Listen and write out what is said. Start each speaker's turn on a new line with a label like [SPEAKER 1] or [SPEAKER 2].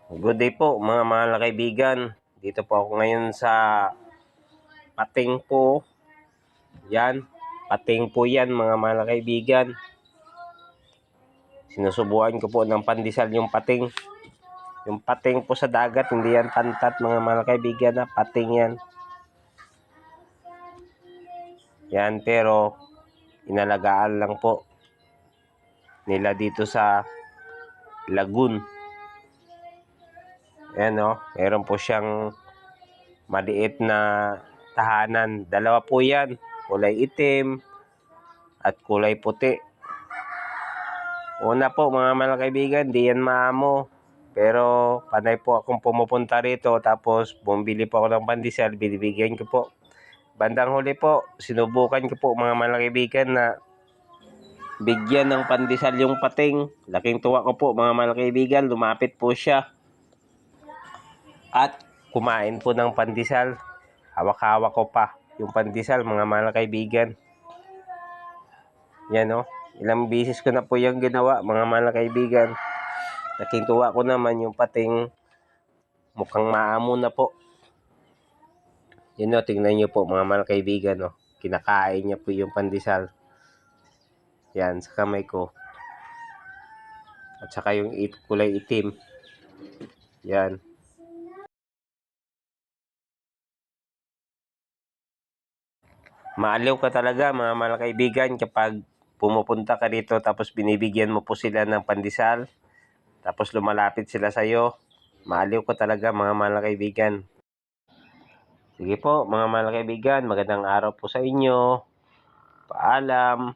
[SPEAKER 1] Good day po mga mahal na kaibigan. Dito po ako ngayon sa pating po. Yan, pating po yan mga mahal na kaibigan. Sinusubukan ko po ng pandesal yung pating. Yung pating po sa dagat, hindi yan pantat mga mahal na kaibigan, na pating yan. Yan, pero inalagaan lang po nila dito sa lagoon. Ayan o, meron po siyang maliit na tahanan. Dalawa po yan, kulay itim at kulay puti. Una po mga mga kaibigan, di yan maamo. Pero panay po akong pumupunta rito, tapos bumili po ako ng pandesal, binibigyan ko po. Bandang huli po, sinubukan ko po mga mga kaibigan na bigyan ng pandesal yung pating. Laking tuwa ko po mga mga kaibigan, lumapit po siya at kumain po ng pandesal. Hawak-hawak ko pa yung pandesal mga mga kaibigan. Yan o, ilang bisis ko na po yung ginawa mga mga kaibigan. Laking tuwa ko naman yung pating mukhang maamo na po. Yun o, tingnan nyo po mga mga kaibigan o. Kinakain niya po yung pandesal. Yan, sa kamay ko. At saka yung kulay itim. Yan. Maaliw ka talaga mga mga kaibigan kapag pumupunta ka dito tapos binibigyan mo po sila ng pandesal. Tapos lumalapit sila sa'yo. Maaliw ka talaga mga mga kaibigan. Sige po mga mga kaibigan, magandang araw po sa inyo. Paalam.